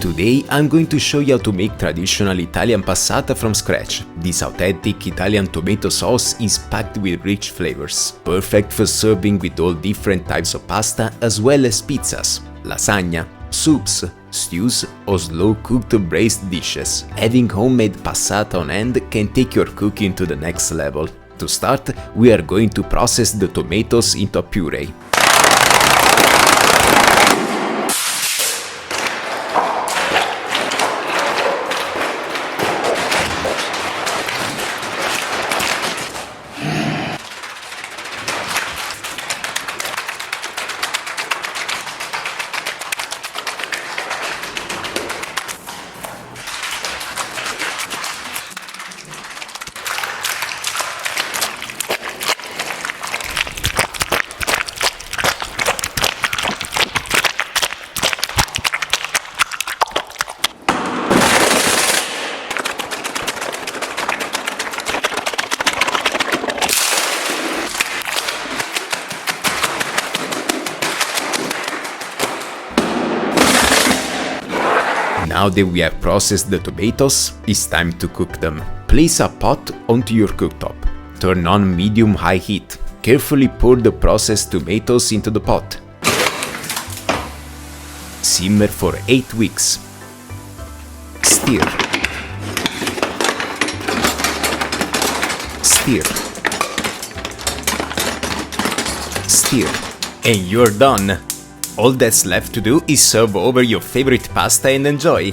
Today I'm going to show you how to make traditional Italian passata from scratch. This authentic Italian tomato sauce is packed with rich flavors, perfect for serving with all different types of pasta as well as pizzas, lasagna, soups, stews or slow-cooked braised dishes. Having homemade passata on hand can take your cooking to the next level. To start, we are going to process the tomatoes into a puree. Now that we have processed the tomatoes, it's time to cook them. Place a pot onto your cooktop. Turn on medium-high heat. Carefully pour the processed tomatoes into the pot. Simmer for 8 weeks. Stir. Stir. Stir. And you're done! All that's left to do is serve over your favorite pasta and enjoy!